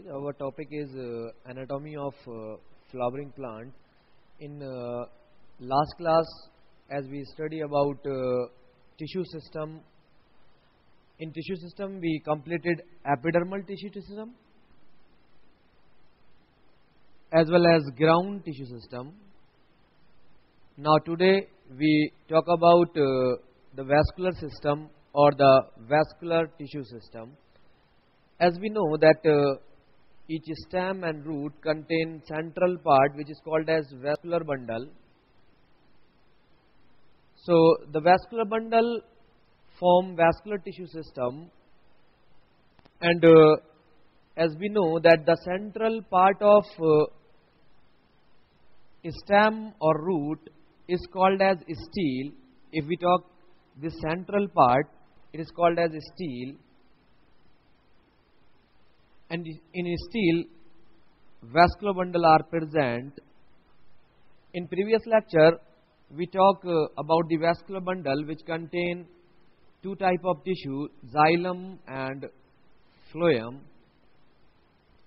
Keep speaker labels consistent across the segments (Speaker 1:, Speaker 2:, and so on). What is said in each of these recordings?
Speaker 1: Okay, our topic is anatomy of flowering plant. In last class, as we study about tissue system, in tissue system we completed epidermal tissue system as well as ground tissue system. Now today we talk about the vascular system or the vascular tissue system. As we know that each stem and root contain central part which is called as vascular bundle. So the vascular bundle form vascular tissue system, and as we know that the central part of stem or root is called as stele. If we talk this central part, it is called as stele. And in stele, vascular bundle are present. In previous lecture, we talk about the vascular bundle which contain two type of tissue, xylem and phloem.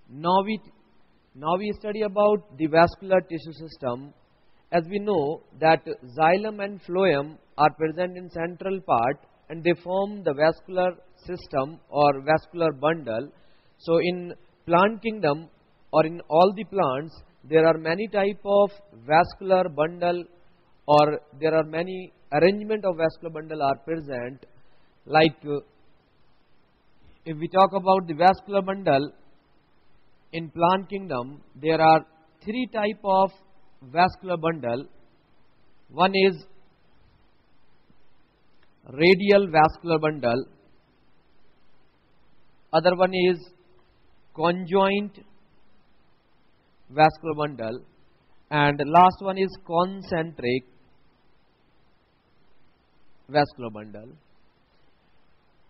Speaker 1: Now we study about the vascular tissue system. As we know that xylem and phloem are present in central part and they form the vascular system or vascular bundle. So in plant kingdom or in all the plants, there are many type of vascular bundle or there are many arrangement of vascular bundle are present. Like if we talk about the vascular bundle in plant kingdom, there are three type of vascular bundle. One is radial vascular bundle, other one is conjoint vascular bundle, and last one is concentric vascular bundle.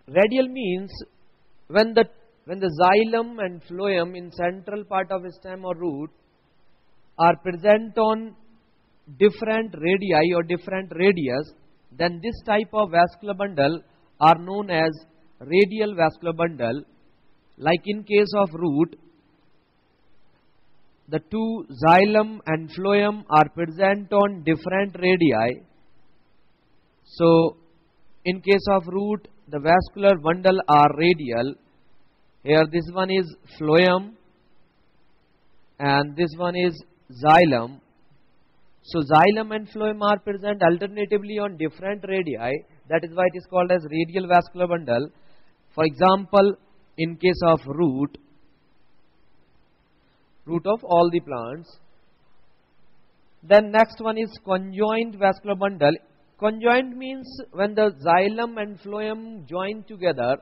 Speaker 1: Radial means when the xylem and phloem in central part of stem or root are present on different radii or different radius, then this type of vascular bundle are known as radial vascular bundle. Like in case of root, the two xylem and phloem are present on different radii. So in case of root, the vascular bundle are radial. Here this one is phloem and this one is xylem. So xylem and phloem are present alternatively on different radii. That is why it is called as radial vascular bundle. For example, in case of root of all the plants. Then next one is conjoint vascular bundle. Conjoint means when the xylem and phloem join together,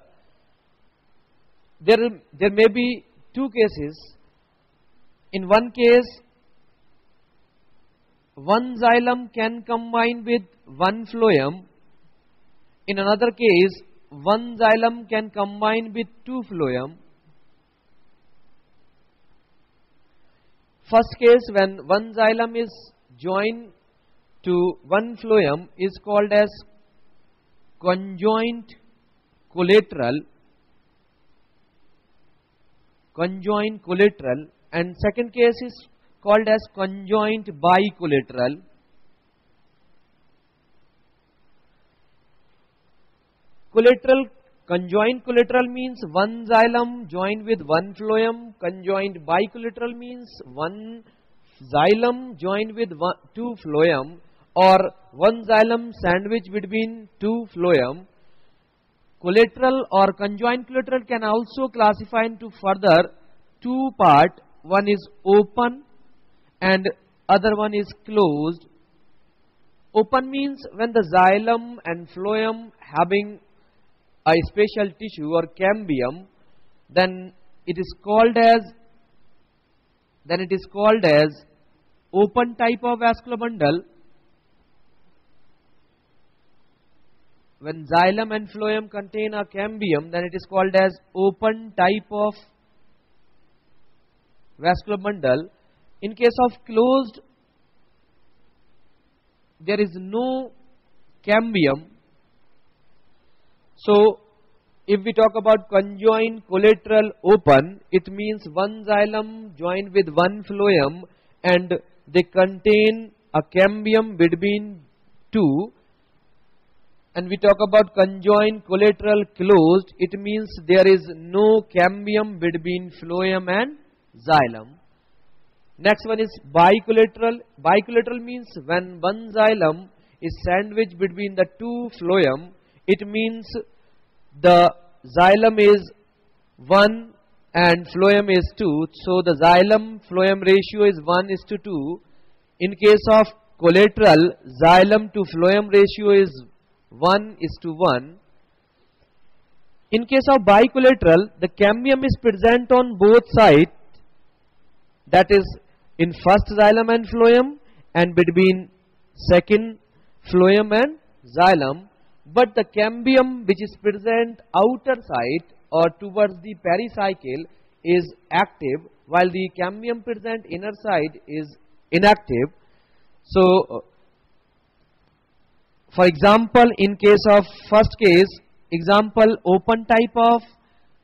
Speaker 1: there may be two cases. In one case, one xylem can combine with one phloem. In another case, one xylem can combine with two phloem. First case, when one xylem is joined to one phloem, is called as conjoint collateral. Conjoint collateral. And second case is called as conjoint bicollateral. Conjoint collateral means one xylem joined with one phloem. Conjoint bicollateral means one xylem joined with two phloem, or one xylem sandwiched between two phloem. Collateral or conjoint collateral can also classify into further two part. One is open and other one is closed. Open means when the xylem and phloem having a special tissue or cambium, then it is called as open type of vascular bundle. When xylem and phloem contain a cambium, then it is called as open type of vascular bundle. In case of closed, there is no cambium. So If we talk about conjoined collateral open, it means one xylem joined with one phloem and they contain a cambium between two. And we talk about conjoined collateral closed, it means there is no cambium between phloem and xylem. Next one is bicollateral. Bicollateral means when one xylem is sandwiched between the two phloem, it means the xylem is 1 and phloem is 2. So the xylem-phloem ratio is 1:2. In case of collateral, xylem to phloem ratio is 1:1. In case of bicollateral, the cambium is present on both sides, that is in first xylem and phloem and between second phloem and xylem, but the cambium which is present outer side or towards the pericycle is active, while the cambium present inner side is inactive. So for example, in case of first case, example, open type of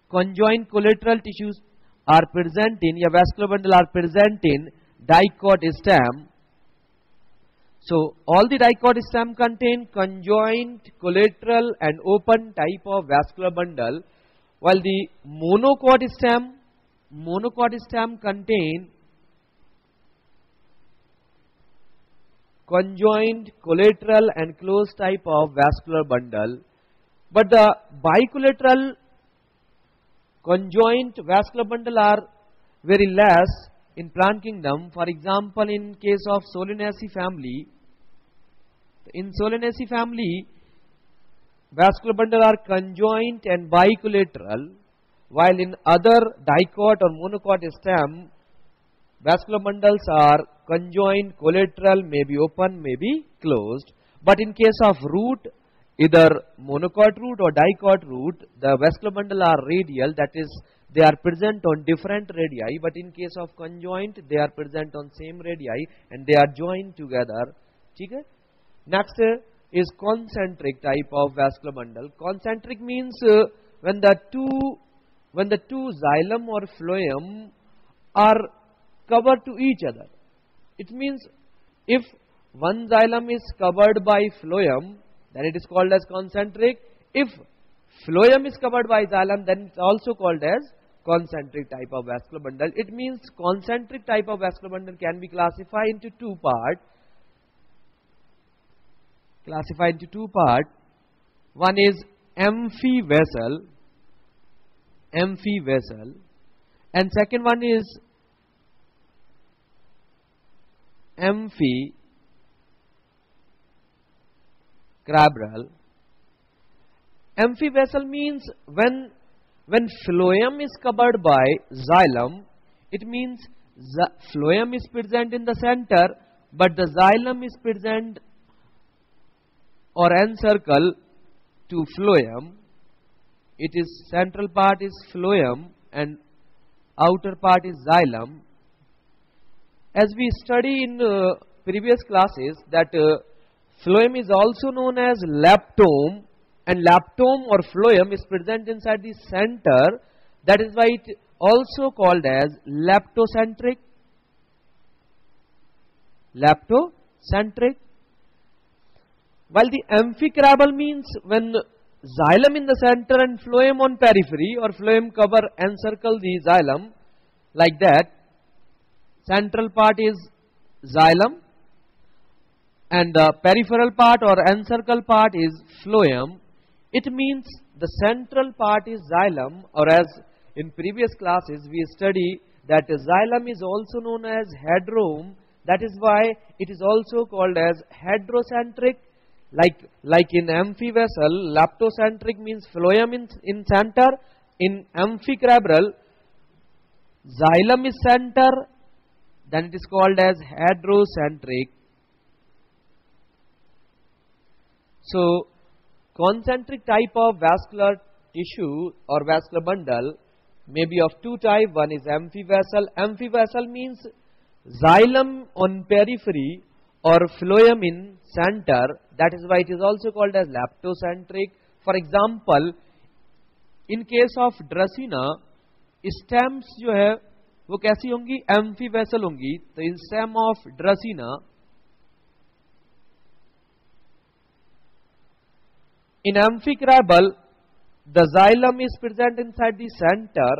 Speaker 1: conjoined collateral tissues are present in, या vascular bundle are present in dicot stem. So all the dicot stem contain conjoined collateral and open type of vascular bundle, while the monocot stem contain conjoined collateral and closed type of vascular bundle. But the bicollateral conjoint vascular bundle are very less in plant kingdom. For example, in case of Solanaceae family, in Solanaceae family, vascular bundle are conjoint and bicollateral, while in other dicot or monocot stem, vascular bundles are conjoined collateral, may be open, may be closed. But in case of root, either monocot root or dicot root, the vascular bundle are radial, that is they are present on different radii, but in case of conjoint, they are present on same radii and they are joined together. Okay? Next is concentric type of vascular bundle. Concentric means when the two xylem or phloem are covered to each other. It means if one xylem is covered by phloem, then it is called as concentric. If phloem is covered by xylem, then it's also called as concentric type of vascular bundle. It means concentric type of vascular bundle can be classified into two parts. One is amphivessel, and second one is amphicrabral. Amphivessel means when phloem is covered by xylem, it means phloem is present in the center, but the xylem is present or encircle to phloem. It is central part is phloem and outer part is xylem. As we study in previous classes that phloem is also known as leptome, and leptome or phloem is present inside the center. That is why it also called as leptocentric. While the amphicrabral means when xylem in the center and phloem on periphery, or phloem cover encircle the xylem like that. Central part is xylem and the peripheral part or encircle part is phloem. It means the central part is xylem, or as in previous classes we study that xylem is also known as headrome. That is why it is also called as heterocentric. Like in amphivessel, leptocentric means phloem in center. In amphicrabral, xylem is center, then it is called as heterocentric. So concentric type of vascular tissue or vascular bundle may be of two types. One is amphivessel. Amphivessel means xylem on periphery or phloem in center. That is why it is also called as leptocentric. For example, in case of Dracaena, stems जो है वो कैसी होंगी, amphiβasal होंगी. तो in stem of Dracaena, in amphicarabal, the xylem is present inside the center,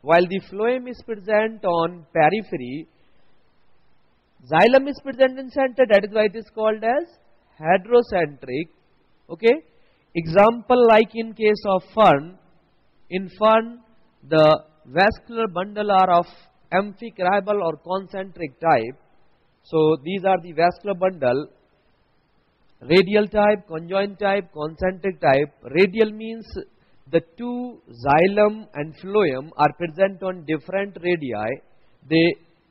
Speaker 1: while the phloem is present on periphery. Xylem is present in center, that is why it is called as heterocentric. Okay. Example like in case of fern. In fern, the vascular bundle are of amphicarabal or concentric type. So these are the vascular bundle. Radial type, conjoint type, concentric type. Radial means the two xylem and phloem are present on different radii.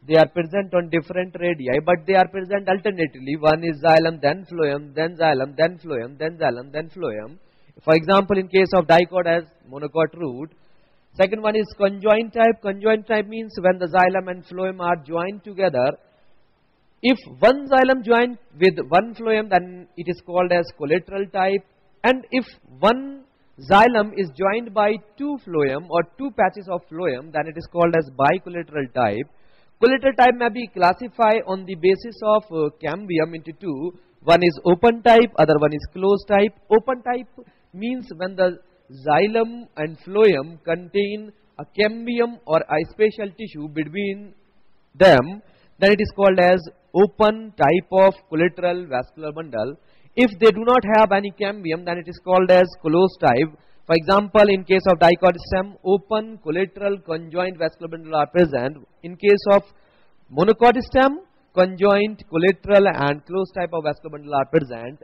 Speaker 1: They are present on different radii, but they are present alternately. One is xylem, then phloem, then xylem, then phloem, then xylem, then phloem. For example, in case of dicot as monocot root. Second one is conjoint type. Conjoint type means when the xylem and phloem are joined together. If one xylem joined with one phloem, then it is called as collateral type. And if one xylem is joined by two phloem or two patches of phloem, then it is called as bicollateral type. Collateral type may be classified on the basis of cambium into two. One is open type, other one is closed type. Open type means when the xylem and phloem contain a cambium or a special tissue between them, then it is called as open type of collateral vascular bundle. If they do not have any cambium, then it is called as closed type. For example, in case of dicot stem, open, collateral, conjoint vascular bundle are present. In case of monocot stem, conjoint, collateral and closed type of vascular bundle are present.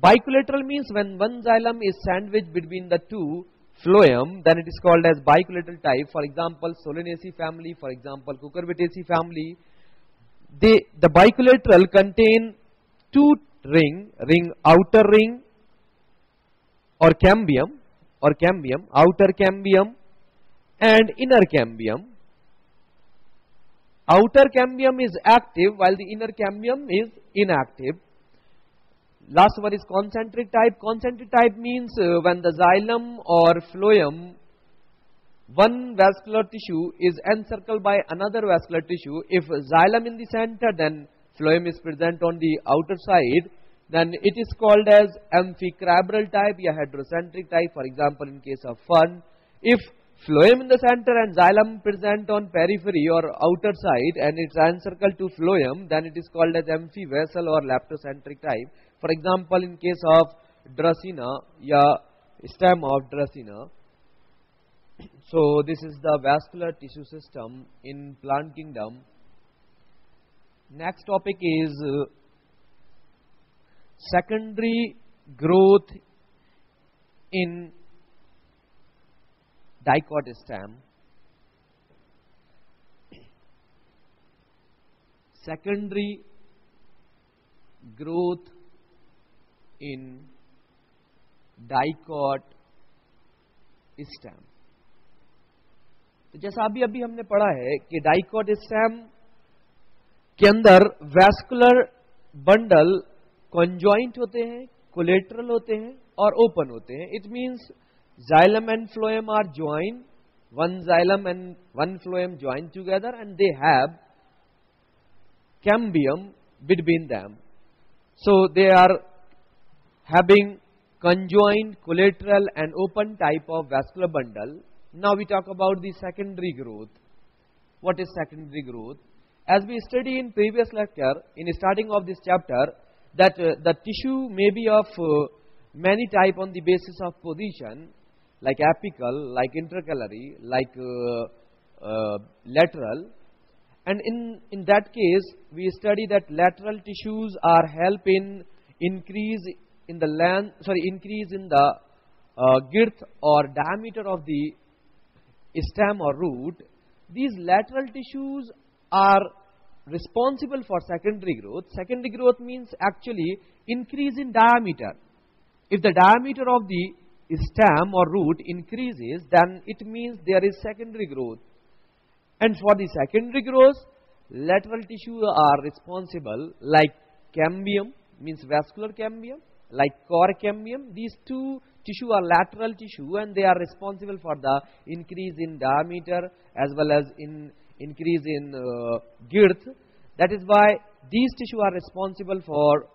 Speaker 1: Bicollateral means when one xylem is sandwiched between the two phloem, then it is called as bicollateral type. For example, Solanaceae family, for example, Cucurbitaceae family. The bicollateral contain two ring outer ring or cambium, outer cambium and inner cambium. Outer cambium is active while the inner cambium is inactive. Last one is concentric type. Concentric type means when the xylem or phloem, one vascular tissue is encircled by another vascular tissue. If xylem in the center, then phloem is present on the outer side, then it is called as amphicarabal type or heterocentric type. For example, in case of fern, if phloem in the center and xylem present on periphery or outer side and it's encircled to phloem, then it is called as amphiβasal or leptocentric type. For example, in case of Dracaena, stem of Dracaena. So this is the vascular tissue system in plant kingdom. Next topic is secondary growth in dicot stem. Secondary growth in dicot stem. तो जैसा अभी हमने पढ़ा है कि dicot stem के अंदर vascular bundle conjoint होते हैं, कोलेटरल होते हैं और ओपन होते हैं. It means xylem and phloem are joined, one xylem and one phloem joined together and they have cambium between them. So they are having conjoined, collateral and open type of vascular bundle. Now we talk about the secondary growth. What is secondary growth? As we studied in previous lecture, in starting of this chapter, that the tissue may be of many type on the basis of position, like apical, like intercalary, like lateral. And in that case, we study that lateral tissues are help in increase in the girth or diameter of the stem or root. These lateral tissues are responsible for secondary growth. Secondary growth means actually increase in diameter. If the diameter of the stem or root increases, then it means there is secondary growth. And for the secondary growth, lateral tissues are responsible, like cambium, means vascular cambium, like core cambium. These two tissue are lateral tissue and they are responsible for the increase in diameter as well as in increase in girth. That is why these tissue are responsible for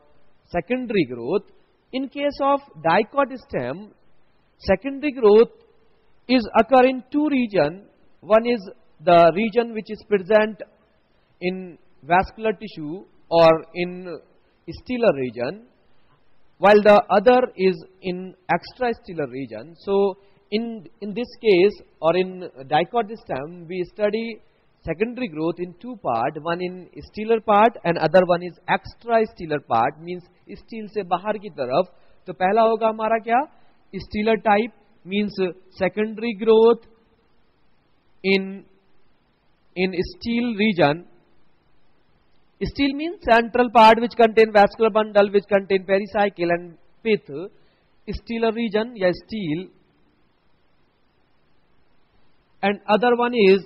Speaker 1: secondary growth. In case of dicot stem, secondary growth is occur in two regions. One is the region which is present in vascular tissue or in stellar region, while the other is in extrastellar region. So in this case, or in dicot stem, we study secondary growth in two parts, one in stellar part and other one is extrastellar part, means steel से बाहर की तरफ. तो पहला होगा हमारा क्या, stellar type, means secondary growth in steel region. Steel means central part which contain vascular bundle, which contain pericycle and pith. Stellar region, yeah, steel. And other one is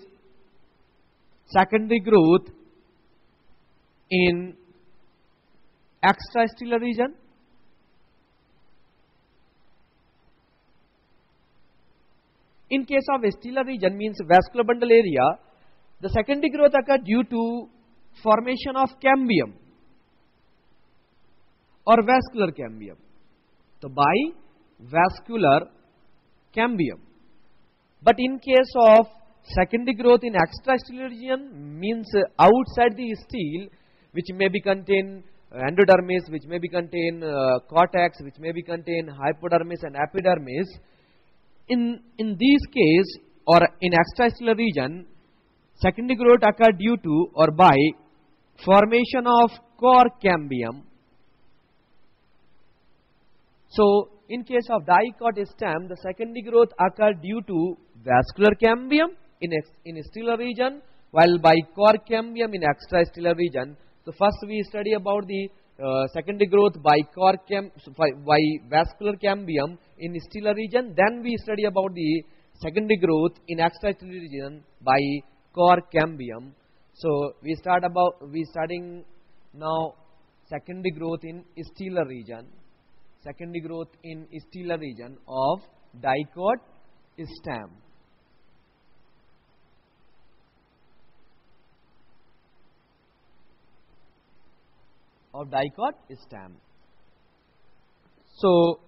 Speaker 1: secondary growth in extrastellar region. In case of stellar region, means vascular bundle area, the secondary growth occur due to formation of cambium or vascular cambium. So by vascular cambium. But in case of secondary growth in extrastellar region, means outside the steel, which may be contain endodermis, which may be contain cortex, which may be contain hypodermis and epidermis. In these case, or in extrastellar region, secondary growth occur due to or by formation of core cambium. So in case of dicot stem, the secondary growth occur due to vascular cambium in stellar region, while by core cambium in extrastellar region. So first we study about the secondary growth by vascular cambium in stellar region. Then we study about the secondary growth in extrastellar region by core cambium. So we studying now secondary growth in stellar region. Secondary growth in stellar region of dicot stem. Of dicot stem. So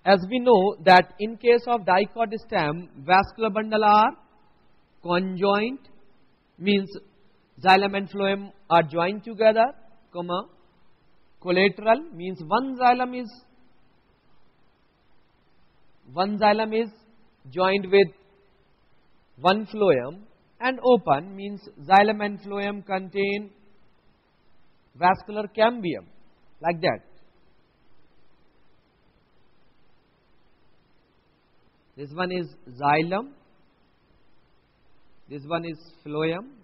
Speaker 1: as we know that in case of dicot stem, vascular bundle are conjoint, means xylem and phloem are joined together, comma, collateral means one xylem is joined with one phloem, and open means xylem and phloem contain vascular cambium, like that. This one is xylem, this one is phloem,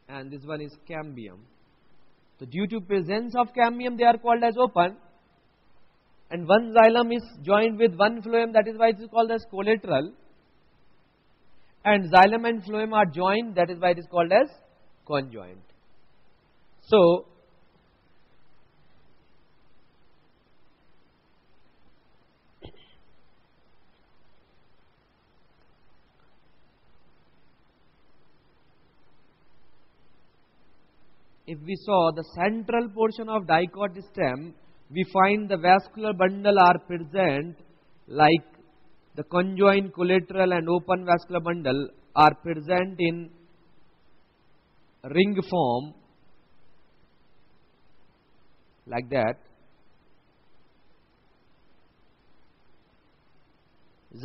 Speaker 1: and this one is cambium. So due to presence of cambium, they are called as open, and one xylem is joined with one phloem, that is why it is called as collateral, and xylem and phloem are joined, that is why it is called as conjoint. So if we saw the central portion of dicot stem, we find the vascular bundle are present, like the conjoint, collateral and open vascular bundle are present in ring form, like that.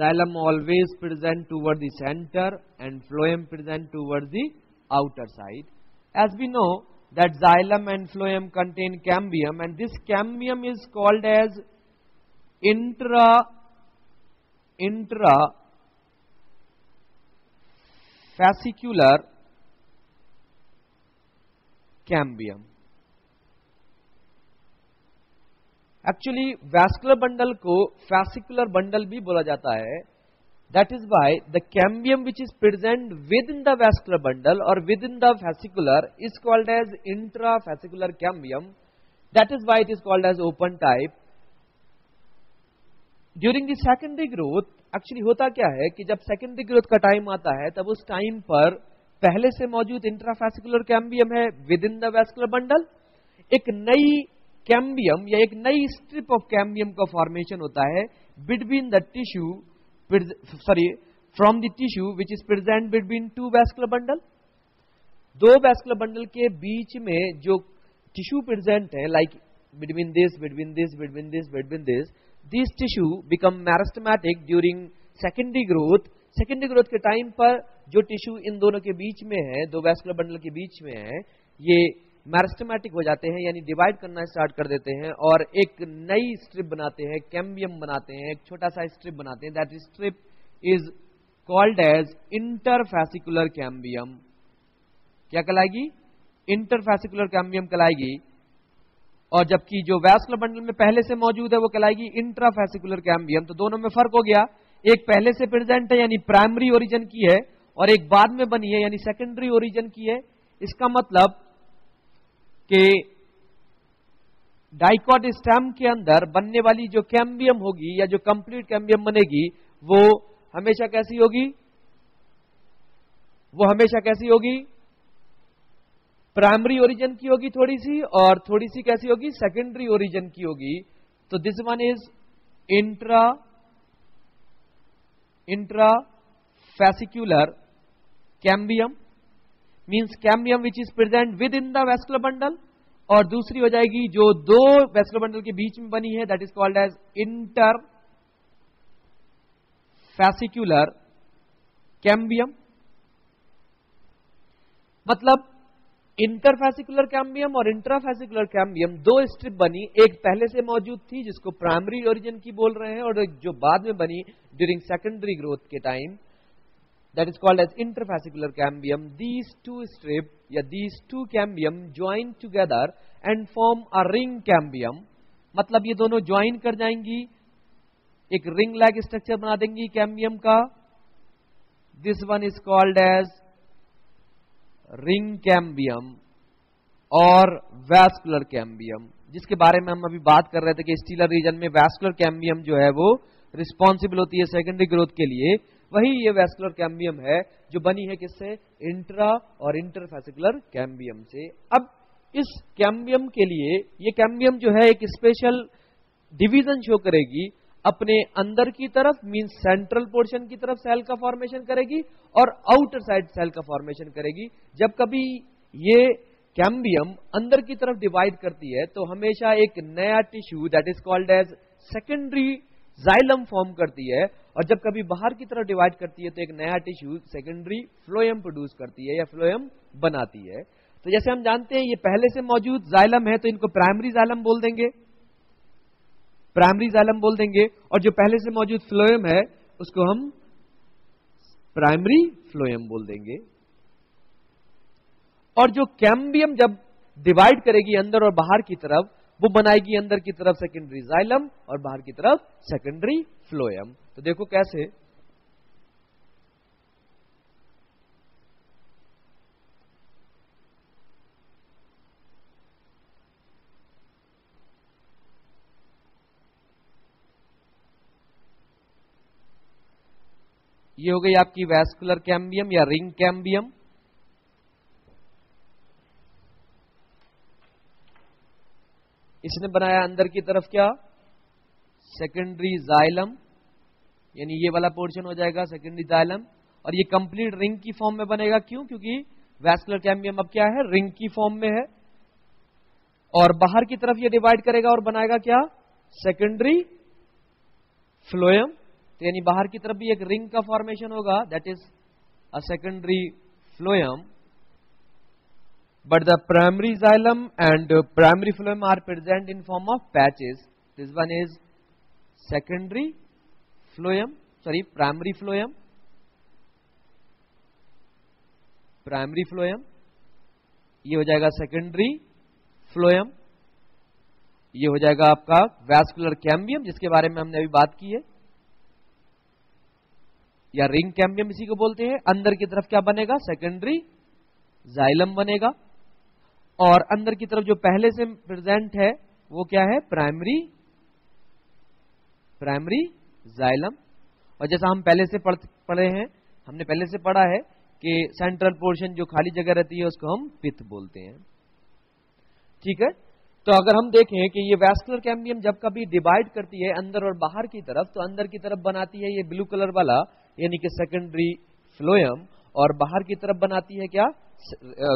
Speaker 1: Xylem always present toward the center and phloem present toward the outer side. As we know that xylem and phloem contain cambium, and this cambium is called as intrafascicular cambium. Actually vascular bundle को fascicular bundle भी बोला जाता है. That is why the cambium which is present within the vascular bundle or within the fascicular is called as intrafascicular cambium. That is why it is called as open type. During the secondary growth actually होता क्या है कि जब secondary growth का time आता है तब उस टाइम पर पहले से मौजूद इंट्राफेसिकुलर कैम्बियम है with in the vascular bundle, एक नई कैम्बियम या एक नई स्ट्रिप ऑफ कैम्बियम का फॉर्मेशन होता है between the tissue, from the tissue which is present between two vascular bundle. दो वैस्कुलर बंडल के बीच में जो टिश्यू प्रेजेंट है, like between this, between this, between this, between this tissue become meristematic during secondary growth. Secondary growth के time पर जो tissue in दोनों के बीच में है, दो वैस्कुलर बंडल के बीच में है, ये मेरिस्टेमेटिक हो जाते हैं, यानी डिवाइड करना स्टार्ट कर देते हैं और एक नई स्ट्रिप बनाते हैं, कैम्बियम बनाते हैं, एक छोटा सा स्ट्रिप बनाते हैं। That strip is called as interfascicular cambium. क्या कहलाएगी? इंटरफेसिकुलर कैम्बियम कहलाएगी। और जबकि जो वैस्कुलर बंडल में पहले से मौजूद है वो कहलाएगी इंट्राफेसिकुलर कैम्बियम। तो दोनों में फर्क हो गया, एक पहले से प्रेजेंट है यानी प्राइमरी ओरिजिन की है और एक बाद में बनी है यानी सेकेंडरी ओरिजिन की है। इसका मतलब कि डाइकॉट स्टेम के अंदर बनने वाली जो कैम्बियम होगी या जो कंप्लीट कैम्बियम बनेगी वो हमेशा कैसी होगी? वो हमेशा कैसी होगी? प्राइमरी ओरिजिन की होगी थोड़ी सी, और थोड़ी सी कैसी होगी? सेकेंडरी ओरिजिन की होगी। तो this one is intrafascicular cambium, means cambium which is present with in the vascular bundle. और दूसरी हो जाएगी जो दो वैस्कुलर बंडल के बीच में बनी है, that is called as interfascicular cambium. मतलब इंटरफेसिकुलर कैम्बियम और इंट्राफेसिकुलर कैम्बियम दो स्ट्रिप बनी, एक पहले से मौजूद थी जिसको प्राइमरी ओरिजिन की बोल रहे हैं और एक जो बाद में बनी ड्यूरिंग सेकेंडरी ग्रोथ के time, that is called as interfascicular cambium. These two strip या these two cambium join together and form a ring cambium. मतलब ये दोनों ज्वाइन कर जाएंगी, एक रिंग लाइक स्ट्रक्चर बना देंगी कैम्बियम का। This one is called as ring cambium और वैस्कुलर कैम्बियम, जिसके बारे में हम अभी बात कर रहे थे कि स्टीलर रीजन में वैस्कुलर कैम्बियम जो है वो रिस्पॉन्सिबल होती है सेकेंडरी ग्रोथ के लिए। वही ये वैस्कुलर कैम्बियम है जो बनी है किससे? इंट्रा और इंटरफेसिकुलर कैम्बियम से। अब इस कैम्बियम के लिए ये कैम्बियम जो है एक स्पेशल डिवीजन शो करेगी, अपने अंदर की तरफ मींस सेंट्रल पोर्शन की तरफ सेल का फॉर्मेशन करेगी और आउटर साइड सेल का फॉर्मेशन करेगी। जब कभी ये कैम्बियम अंदर की तरफ डिवाइड करती है तो हमेशा एक नया tissue that is called as secondary xylem form करती है, और जब कभी बाहर की तरफ डिवाइड करती है तो एक नया टिश्यू सेकेंडरी फ्लोएम प्रोड्यूस करती है या फ्लोएम बनाती है। तो जैसे हम जानते हैं ये पहले से मौजूद जाइलम है तो इनको प्राइमरी जाइलम बोल देंगे, प्राइमरी जाइलम बोल देंगे, और जो पहले से मौजूद फ्लोएम है उसको हम प्राइमरी फ्लोएम बोल देंगे। और जो कैम्बियम जब डिवाइड करेगी अंदर और बाहर की तरफ, वो बनाएगी अंदर की तरफ सेकेंडरी जाइलम और बाहर की तरफ सेकेंडरी फ्लोएम। तो देखो कैसे, ये हो गई आपकी वैस्कुलर कैम्बियम या रिंग कैम्बियम। इसने बनाया अंदर की तरफ क्या? सेकेंडरी जाइलम, यानी ये वाला पोर्शन हो जाएगा सेकेंडरी जाइलम, और ये कंप्लीट रिंग की फॉर्म में बनेगा। क्यों? क्योंकि वैस्कुलर कैम्बियम अब क्या है? रिंग की फॉर्म में है। और बाहर की तरफ ये डिवाइड करेगा और बनाएगा क्या? Secondary phloem. तो यानी बाहर की तरफ भी एक रिंग का फॉर्मेशन होगा, that is a secondary phloem. But the primary xylem and primary phloem are present in form of patches. This one is secondary phloem, primary phloem. Primary phloem. ये हो जाएगा secondary phloem. ये हो जाएगा आपका vascular cambium, जिसके बारे में हमने अभी बात की है, या रिंग कैम्बियम इसी को बोलते हैं। अंदर की तरफ क्या बनेगा? सेकेंडरी जाइलम बनेगा, और अंदर की तरफ जो पहले से प्रेजेंट है वो क्या है? प्राइमरी जाइलम, और जैसा हम पहले से पढ़े हैं, हमने पहले से पढ़ा है कि सेंट्रल पोर्शन जो खाली जगह रहती है उसको हम पित्त बोलते हैं। ठीक है, तो अगर हम देखें कि ये वैस्कुलर कैम्बियम जब कभी डिवाइड करती है अंदर और बाहर की तरफ, तो अंदर की तरफ बनाती है ये ब्लू कलर वाला यानी कि सेकेंडरी फ्लोएम, और बाहर की तरफ बनाती है क्या,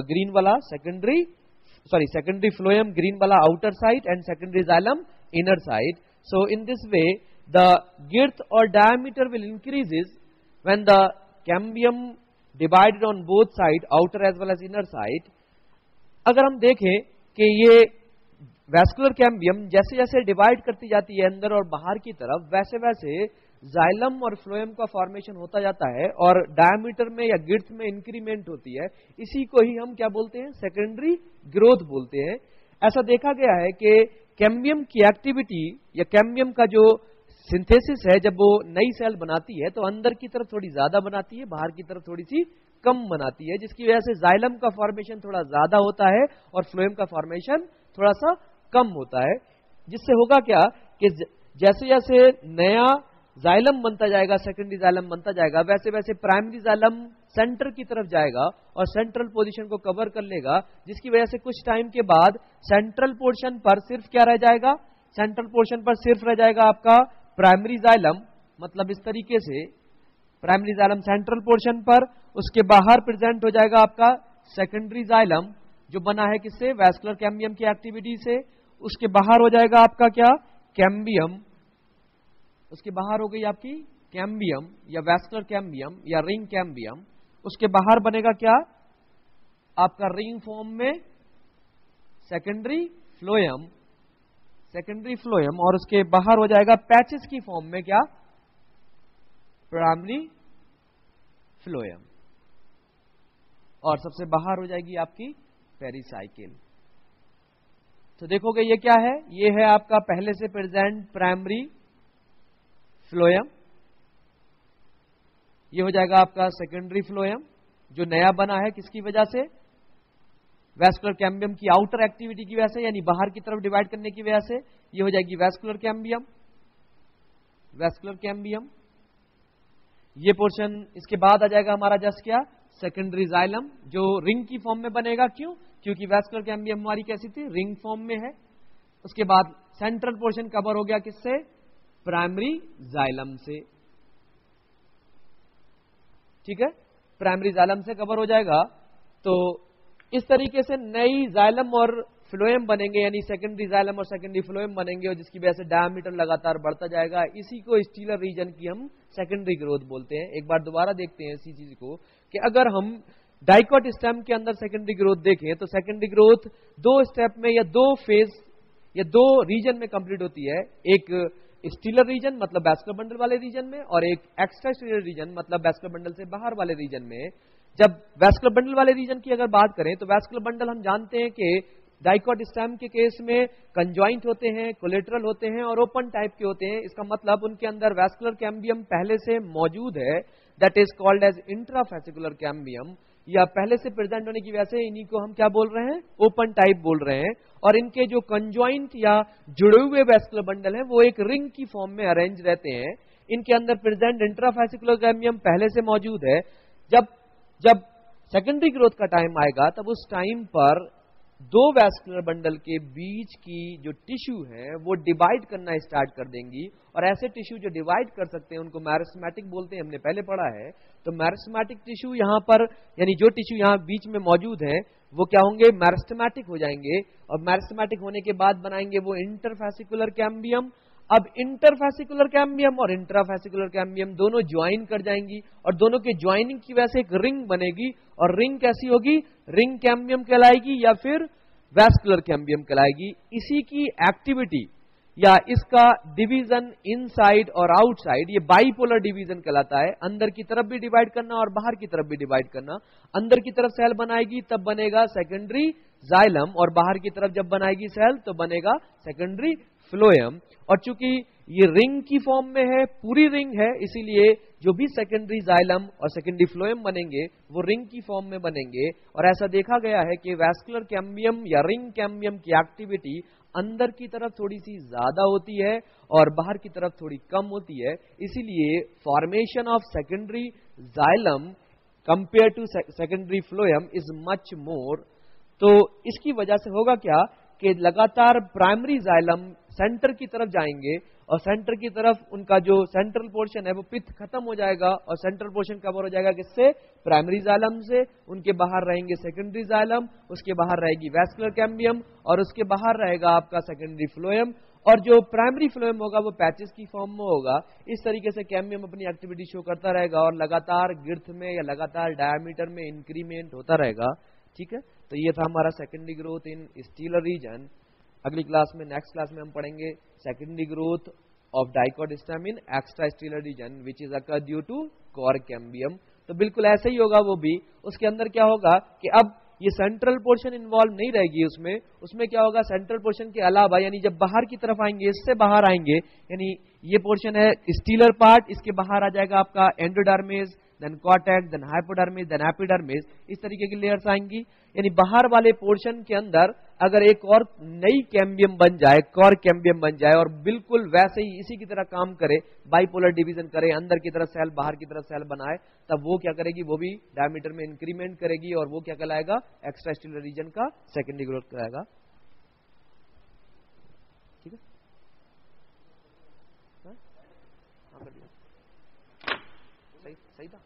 Speaker 1: ग्रीन वाला सेकेंडरी फ्लोएम, ग्रीन वाला outer side, and secondary xylem inner side. So in this way the girth or diameter will increases when the cambium divided on both side, outer as well as inner side। अगर हम देखें कि ये vascular cambium जैसे जैसे divide करती जाती है अंदर और बाहर की तरफ, वैसे वैसे जाइलम और फ्लोएम का फॉर्मेशन होता जाता है और डायमीटर में या गिर्थ में इंक्रीमेंट होती है। इसी को ही हम क्या बोलते हैं, सेकेंडरी ग्रोथ बोलते हैं। ऐसा देखा गया है कि कैम्बियम की एक्टिविटी या कैम्बियम का जो सिंथेसिस है, जब वो नई सेल बनाती है तो अंदर की तरफ थोड़ी ज्यादा बनाती है, बाहर की तरफ थोड़ी सी कम बनाती है, जिसकी वजह से जाइलम का फॉर्मेशन थोड़ा ज्यादा होता है और फ्लोएम का फॉर्मेशन थोड़ा सा कम होता है। जिससे होगा क्या कि जैसे जैसे नया जाइलम बनता जाएगा, सेकेंडरी जाइलम बनता जाएगा, वैसे वैसे प्राइमरी जाइलम सेंटर की तरफ जाएगा और सेंट्रल पोजीशन को कवर कर लेगा, जिसकी वजह से कुछ टाइम के बाद सेंट्रल पोर्शन पर सिर्फ क्या रह जाएगा, सेंट्रल पोर्शन पर सिर्फ रह जाएगा आपका प्राइमरी जाइलम। मतलब इस तरीके से प्राइमरी जाइलम सेंट्रल पोर्शन पर, उसके बाहर प्रेजेंट हो जाएगा आपका सेकेंडरी जाइलम जो बना है किससे, वैस्कुलर कैम्बियम की एक्टिविटी से। उसके बाहर हो जाएगा आपका क्या, कैम्बियम, उसके बाहर हो गई आपकी कैम्बियम या वैस्कुलर कैम्बियम या रिंग कैम्बियम। उसके बाहर बनेगा क्या, आपका रिंग फॉर्म में सेकेंडरी फ्लोएम, और उसके बाहर हो जाएगा पैचेस की फॉर्म में क्या, प्राइमरी फ्लोएम, और सबसे बाहर हो जाएगी आपकी पेरिसाइकिल। तो देखोगे ये क्या है, ये है आपका पहले से प्रेजेंट प्राइमरी फ्लोएम, ये हो जाएगा आपका सेकेंडरी फ्लोएम जो नया बना है, किसकी वजह से, वैस्कुलर कैम्बियम की आउटर एक्टिविटी की वजह से, यानी बाहर की तरफ डिवाइड करने की वजह से। ये हो जाएगी वैस्कुलर कैम्बियम। ये पोर्शन इसके बाद आ जाएगा हमारा जस्ट क्या, सेकेंडरी जाइलम जो रिंग की फॉर्म में बनेगा। क्यों, क्योंकि वैस्कुलर कैम्बियम हमारी कैसी थी, रिंग फॉर्म में है। उसके बाद सेंट्रल पोर्शन कवर हो गया किससे, प्राइमरी जाइलम से। ठीक है, प्राइमरी जाइलम से कवर हो जाएगा। तो इस तरीके से नई जाइलम और फ्लोएम बनेंगे, यानी सेकेंडरी जाइलम और सेकेंडरी फ्लोएम बनेंगे, और जिसकी वजह से डायमीटर लगातार बढ़ता जाएगा। इसी को स्टीलर रीजन की हम सेकेंडरी ग्रोथ बोलते हैं। एक बार दोबारा देखते हैं इसी चीज को कि अगर हम डाइकॉट स्टेम के अंदर सेकेंडरी ग्रोथ देखें तो सेकेंडरी ग्रोथ दो स्टेप में या दो फेज या दो रीजन में कंप्लीट होती है। एक स्टीलर रीजन मतलब वैस्कुलर बंडल वाले रीजन में, और एक एक्स्ट्रा स्टीलर रीजन मतलब वैस्कुलर बंडल से बाहर वाले रीजन में। जब वैस्कुलर बंडल वाले रीजन की अगर बात करें तो वैस्कुलर बंडल हम जानते हैं कि डाइकॉट स्टेम के केस में कंजॉइंट होते हैं, कोलेटरल होते हैं और ओपन टाइप के होते हैं। इसका मतलब उनके अंदर वैस्कुलर कैम्बियम पहले से मौजूद है, that is called as intrafascicular cambium, या पहले से प्रेजेंट होने की वजह से इन्हीं को हम क्या बोल रहे हैं, ओपन टाइप बोल रहे हैं। और इनके जो कंजॉइंट या जुड़े हुए वैस्कुलर बंडल हैं वो एक रिंग की फॉर्म में अरेंज रहते हैं। इनके अंदर प्रेजेंट इंट्राफेसिकुलर कैम्बियम पहले से मौजूद है। जब सेकेंडरी ग्रोथ का टाइम आएगा तब उस टाइम पर दो वैस्कुलर बंडल के बीच की जो टिश्यू है वो डिवाइड करना स्टार्ट कर देंगी, और ऐसे टिश्यू जो डिवाइड कर सकते हैं उनको मैरिस्मेटिक बोलते हैं, हमने पहले पढ़ा है। तो मैरिस्मेटिक टिश्यू यहाँ पर, यानी जो टिश्यू यहाँ बीच में मौजूद है वो क्या होंगे, मैरिस्टेमेटिक हो जाएंगे, और मैरिस्टेमेटिक होने के बाद बनाएंगे वो इंटरफेसिकुलर कैम्बियम। अब इंटरफेसिकुलर कैम्बियम और इंट्राफेसिकुलर कैम्बियम दोनों ज्वाइन कर जाएंगी, और दोनों के ज्वाइनिंग की वजह से एक रिंग बनेगी, और रिंग कैसी होगी, रिंग कैम्बियम कहलाएगी या फिर वैस्कुलर कैम्बियम कहलाएगी। इसी की एक्टिविटी या इसका डिवीजन इनसाइड और आउटसाइड, ये बाइपोलर डिवीजन कहलाता है। अंदर की तरफ भी डिवाइड करना और बाहर की तरफ भी डिवाइड करना। अंदर की तरफ सेल बनाएगी तब बनेगा सेकेंडरी जाइलम, और बाहर की तरफ जब बनाएगी सेल तो बनेगा सेकेंडरी फ्लोएम। और चूंकि ये रिंग की फॉर्म में है, पूरी रिंग है, इसीलिए जो भी सेकेंडरी जाइलम और सेकेंडरी फ्लोएम बनेंगे वो रिंग की फॉर्म में बनेंगे। और ऐसा देखा गया है कि वैस्कुलर कैम्बियम या रिंग कैम्बियम की एक्टिविटी اندر کی طرف تھوڑی سی زیادہ ہوتی ہے اور باہر کی طرف تھوڑی کم ہوتی ہے. اسی لیے formation of secondary xylem compare to secondary phloem is much more. تو اس کی وجہ سے ہوگا کیا کہ لگاتار پرائمری زائلم سینٹر کی طرف جائیں گے اور سینٹر کی طرف ان کا جو سینٹرل پورشن ہے وہ پتھ ختم ہو جائے گا اور سینٹرل پورشن کور ہو جائے گا کس سے؟ پرائمری زائلم سے. ان کے باہر رہیں گے سیکنڈری زائلم, اس کے باہر رہے گی ویسکولر کیمبیم اور اس کے باہر رہے گا آپ کا سیکنڈری فلوئم. اور جو پرائمری فلوئم ہوگا وہ پیچز کی فارم میں ہوگا. اس طریقے سے کیمبیم اپنی ایکٹیویٹی شو کرتا رہے گا اور لگاتار گرتھ میں یا لگاتار ڈائیمیٹر میں انکریمنٹ ہوتا رہے گا. ٹھیک ہے, تو یہ تھا ہمارا secondary growth in stelar region. اگلی کلاس میں نیکسٹ کلاس میں ہم پڑھیں گے secondary growth of dicot stem in extra stelar region which is occur due to cork cambium. تو بالکل ایسے ہی ہوگا وہ بھی. اس کے اندر کیا ہوگا کہ اب یہ سینٹرل پورشن انوالو نہیں رہے گی اس میں کیا ہوگا سینٹرل پورشن کے علاوہ یعنی جب باہر کی طرف آئیں گے اس سے باہر آئیں گے یعنی یہ پورشن ہے اسٹیلر پارٹ, اس کے باہر آ جائے گا آپ کا اینڈوڈرمس, دین کارٹیکس, دین ہائپوڈرمس, دین ایپیڈرمس. اس طریقے کی لیئرز آئیں گی. یعنی باہر والے پورشن کے اندر اگر ایک اور نئی کیمبیم بن جائے, کور کیمبیم بن جائے اور بالکل ویسے ہی اسی کی طرح کام کرے, بائی پولر ڈیویژن کرے, اندر کی طرف سیل باہر کی طرف سیل بنائے, تب وہ کیا کرے گی, وہ بھی ڈائیمیٹر میں انکریمنٹ کرے گی اور وہ کیا کہلائے گا, ایکسٹرا اسٹیلر ریجن کا سیکنڈری گروتھ کرائے گا. ٹھیک ہے, صحیح تھا.